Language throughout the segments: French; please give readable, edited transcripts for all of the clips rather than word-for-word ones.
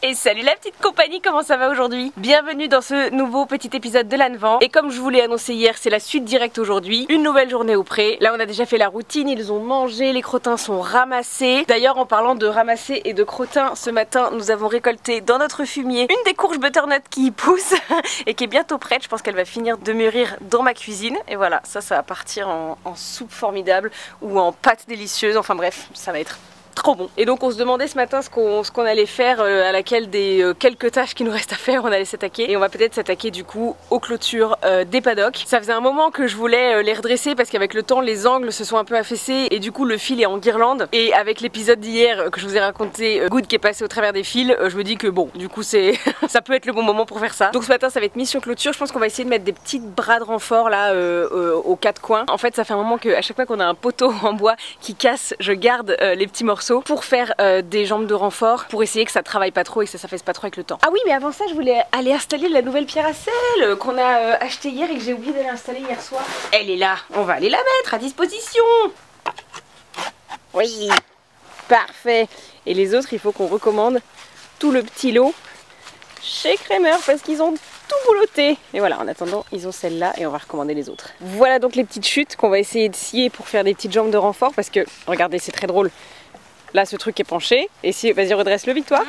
Et salut la petite compagnie, comment ça va aujourd'hui? Bienvenue dans ce nouveau petit épisode de l'Annevent. Et comme je vous l'ai annoncé hier, c'est la suite directe aujourd'hui. Une nouvelle journée au pré. Là on a déjà fait la routine, ils ont mangé, les crottins sont ramassés. D'ailleurs en parlant de ramasser et de crottins, ce matin nous avons récolté dans notre fumier une des courges butternut qui pousse et qui est bientôt prête. Je pense qu'elle va finir de mûrir dans ma cuisine. Et voilà, ça va partir en soupe formidable ou en pâte délicieuse. Enfin bref, ça va être trop bon. Et donc on se demandait ce matin ce qu'on allait faire, à laquelle des quelques tâches qui nous restent à faire on allait s'attaquer. Et on va peut-être s'attaquer du coup aux clôtures des paddocks. Ça faisait un moment que je voulais les redresser parce qu'avec le temps les angles se sont un peu affaissés et du coup le fil est en guirlande. Et avec l'épisode d'hier que je vous ai raconté, Good qui est passé au travers des fils, je me dis que bon du coup c'est ça peut être le bon moment pour faire ça. Donc ce matin ça va être mission clôture. Je pense qu'on va essayer de mettre des petites bras de renfort là aux quatre coins. En fait ça fait un moment qu'à chaque fois qu'on a un poteau en bois qui casse, je garde les petits morceaux pour faire des jambes de renfort, pour essayer que ça travaille pas trop et que ça s'affaisse pas trop avec le temps. Ah oui, mais avant ça je voulais aller installer la nouvelle pierre à sel qu'on a achetée hier et que j'ai oublié d'aller installer hier soir. Elle est là, on va aller la mettre à disposition. Oui, parfait. Et les autres il faut qu'on recommande tout le petit lot chez Kramer parce qu'ils ont tout bouloté. Et voilà, en attendant ils ont celle-là et on va recommander les autres. Voilà donc les petites chutes qu'on va essayer de scier pour faire des petites jambes de renfort parce que regardez c'est très drôle. Là ce truc est penché et si vas-y redresse-le Victoire.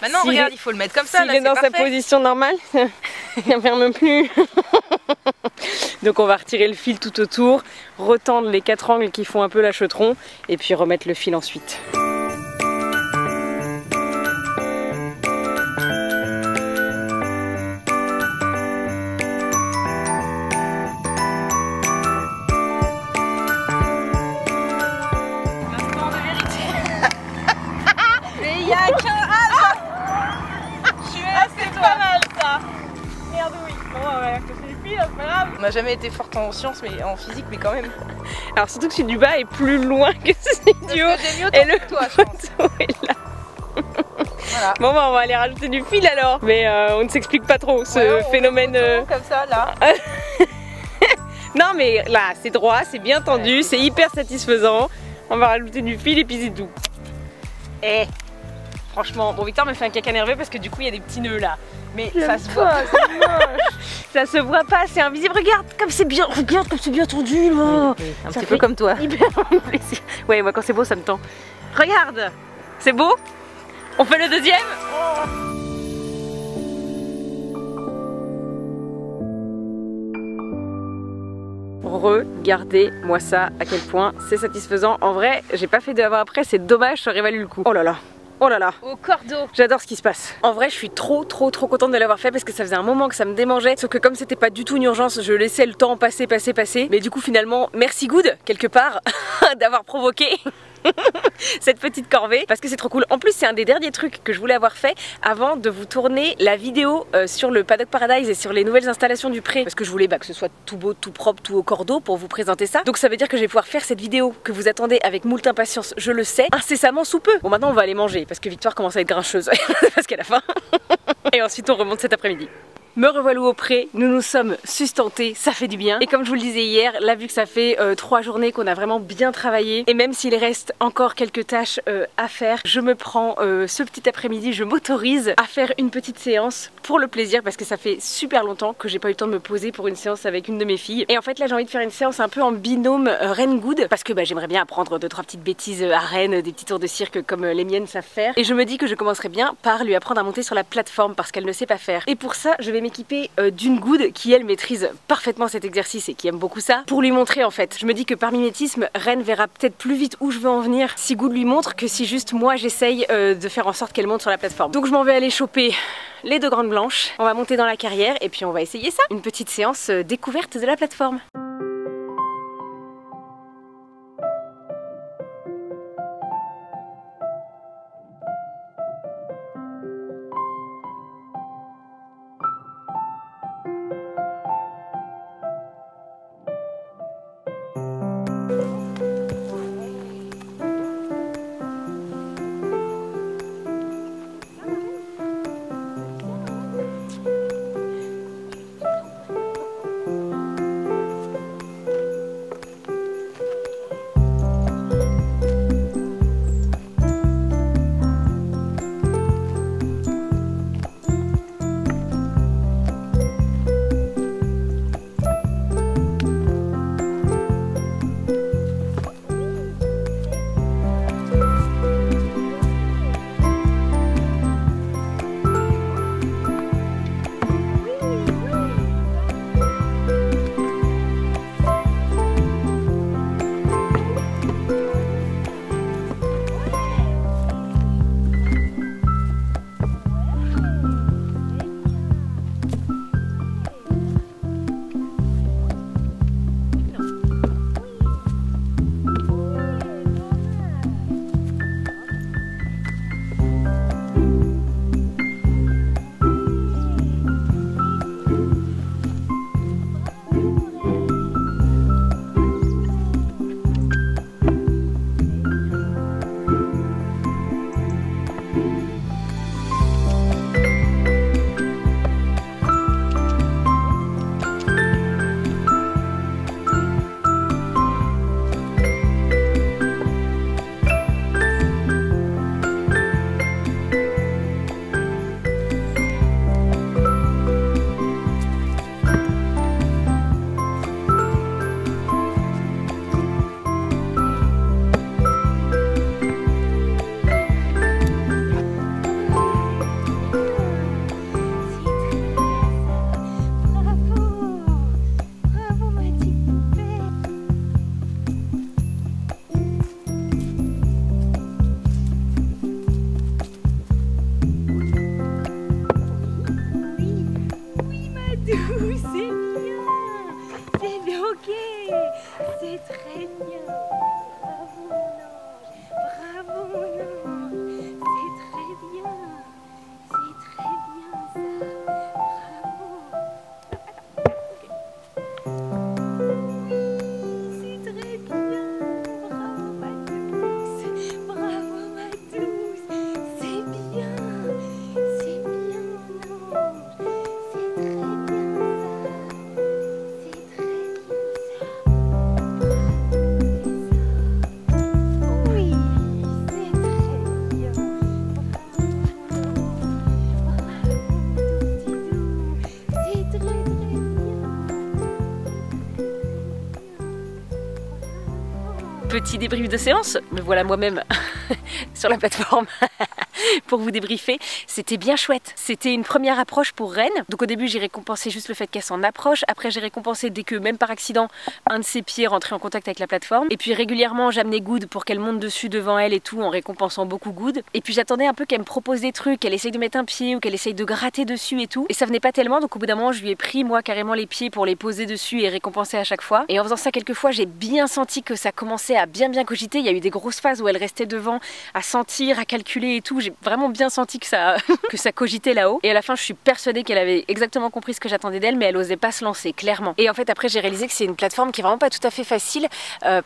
Maintenant si regarde il faut le mettre comme ça. S'il est dans sa position normale, il n'en ferme plus. Donc on va retirer le fil tout autour, retendre les quatre angles qui font un peu l'achetron et puis remettre le fil ensuite. On n'a jamais été forte en sciences, mais en physique, mais quand même. Alors surtout que celui du bas est plus loin que celui du haut. Et le toi, je pense. Est là. Voilà. Bon bah on va aller rajouter du fil alors. Mais on ne s'explique pas trop ce phénomène. Comme ça là. Non mais là c'est droit, c'est bien tendu, c'est hyper satisfaisant. On va rajouter du fil et puis c'est tout. Eh, franchement, bon Victor me fait un caca nerveux parce que du coup il y a des petits nœuds là. Mais ça se voit, ça se voit pas, c'est invisible. Regarde comme c'est bien, regarde comme c'est bien tendu là. Oui, un petit peu comme toi. Hyper plaisir. Ouais, moi quand c'est beau ça me tend. Regarde, c'est beau. On fait le deuxième. Regardez-moi ça, à quel point c'est satisfaisant. En vrai, j'ai pas fait de avant après, c'est dommage, ça aurait valu le coup. Oh là là. Oh là là, au cordeau. J'adore ce qui se passe. En vrai je suis trop contente de l'avoir fait parce que ça faisait un moment que ça me démangeait. Sauf que comme c'était pas du tout une urgence, je laissais le temps passer. Mais du coup finalement merci Good quelque part d'avoir provoqué cette petite corvée parce que c'est trop cool. En plus c'est un des derniers trucs que je voulais avoir fait avant de vous tourner la vidéo sur le Paddock Paradise et sur les nouvelles installations du pré, parce que je voulais que ce soit tout beau, tout propre, tout au cordeau pour vous présenter ça. Donc ça veut dire que je vais pouvoir faire cette vidéo que vous attendez avec moult impatience, je le sais, incessamment sous peu. Bon maintenant on va aller manger parce que Victoire commence à être grincheuse parce qu'elle a faim. Et ensuite on remonte cet après-midi. Me revoilà au pré, nous nous sommes sustentés, ça fait du bien. Et comme je vous le disais hier, là vu que ça fait 3 journées qu'on a vraiment bien travaillé, et même s'il reste encore quelques tâches à faire, je me prends ce petit après-midi, je m'autorise à faire une petite séance pour le plaisir parce que ça fait super longtemps que j'ai pas eu le temps de me poser pour une séance avec une de mes filles. Et en fait là j'ai envie de faire une séance un peu en binôme Rennes Good parce que j'aimerais bien apprendre 2-3 petites bêtises à Rennes, des petits tours de cirque comme les miennes savent faire. Et je me dis que je commencerai bien par lui apprendre à monter sur la plateforme parce qu'elle ne sait pas faire. Et pour ça je vais m'équiper d'une Good qui elle maîtrise parfaitement cet exercice et qui aime beaucoup ça pour lui montrer en fait. Je me dis que par mimétisme, Rennes verra peut-être plus vite où je veux en venir si Good lui montre que si juste moi j'essaye de faire en sorte qu'elle monte sur la plateforme. Donc je m'en vais aller choper les 2 grandes blanches, on va monter dans la carrière et puis on va essayer ça. Une petite séance découverte de la plateforme. Ok, c'est très bien. Bravo mon ange, bravo mon ange. C'est très bien ça. Bravo. C'est très bien. Bravo ma douce. Bravo ma douce. C'est bien. C'est bien mon ange. C'est très bien ça. Oui, c'est très bien. C'est très très bien. Petit débrief de séance, me voilà moi-même sur la plateforme pour vous débriefer. C'était bien chouette. C'était une première approche pour Ren. Donc au début j'ai récompensé juste le fait qu'elle s'en approche. Après j'ai récompensé dès que, même par accident, un de ses pieds rentrait en contact avec la plateforme. Et puis régulièrement j'amenais Good pour qu'elle monte dessus devant elle et tout, en récompensant beaucoup Good. Et puis j'attendais un peu qu'elle me propose des trucs, qu'elle essaye de mettre un pied ou qu'elle essaye de gratter dessus et tout. Et ça venait pas tellement, donc au bout d'un moment je lui ai pris moi carrément les pieds pour les poser dessus et récompenser à chaque fois. Et en faisant ça quelques fois j'ai bien senti que ça commençait à bien cogiter. Il y a eu des grosses phases où elle restait devant à sentir, à calculer et tout. J'ai vraiment bien senti que ça cogitait là-haut. Et à la fin je suis persuadée qu'elle avait exactement compris ce que j'attendais d'elle, mais elle osait pas se lancer, clairement. Et en fait après j'ai réalisé que c'est une plateforme qui est vraiment pas tout à fait facile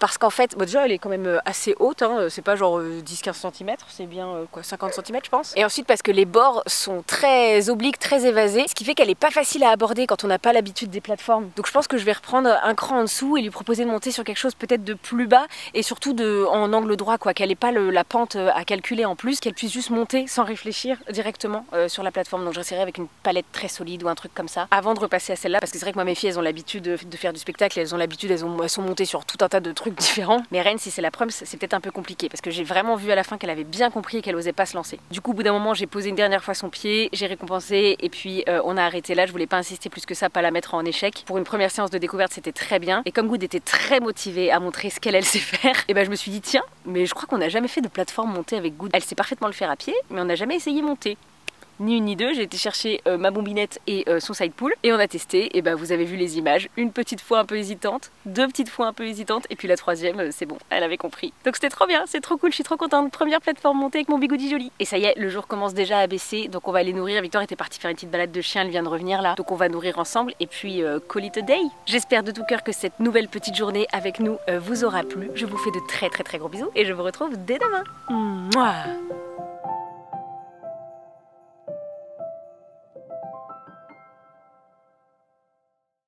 parce qu'en fait, bon, déjà elle est quand même assez haute, hein, c'est pas genre 10-15 cm, c'est bien quoi, 50 cm je pense. Et ensuite parce que les bords sont très obliques, très évasés, ce qui fait qu'elle est pas facile à aborder quand on n'a pas l'habitude des plateformes. Donc je pense que je vais reprendre un cran en dessous et lui proposer de monter sur quelque chose peut-être de plus bas et surtout en angle droit, quoi, qu'elle n'ait pas la pente à calculer en plus, qu'elle puisse juste monter sans réfléchir directement sur la plateforme. Donc j'essaierai avec une palette très solide ou un truc comme ça avant de repasser à celle-là, parce que c'est vrai que moi mes filles elles ont l'habitude de faire du spectacle, elles ont l'habitude, elles sont montées sur tout un tas de trucs différents. Mais Ren, si c'est la première, c'est peut-être un peu compliqué parce que j'ai vraiment vu à la fin qu'elle avait bien compris et qu'elle osait pas se lancer. Du coup au bout d'un moment j'ai posé une dernière fois son pied, j'ai récompensé et puis on a arrêté là. Je voulais pas insister plus que ça, pas la mettre en échec. Pour une première séance de découverte c'était très bien, et comme Good était très motivée à montrer ce qu'elle sait faire, et ben je me suis dit tiens, mais je crois qu'on n'a jamais fait de plateforme montée avec Good. Elle sait parfaitement le faire à pied, mais on n'a jamais essayé monter. Ni une ni deux, j'ai été chercher ma bombinette et son side pool et on a testé, et bah vous avez vu les images, une petite fois un peu hésitante, deux petites fois un peu hésitante, et puis la troisième c'est bon, elle avait compris. Donc c'était trop bien, c'est trop cool, je suis trop contente. Première plateforme montée avec mon bigoudi joli. Et ça y est, le jour commence déjà à baisser, donc on va aller nourrir. Victoire était partie faire une petite balade de chien, elle vient de revenir là, donc on va nourrir ensemble et puis call it a day. J'espère de tout cœur que cette nouvelle petite journée avec nous vous aura plu. Je vous fais de très gros bisous et je vous retrouve dès demain. Mouah.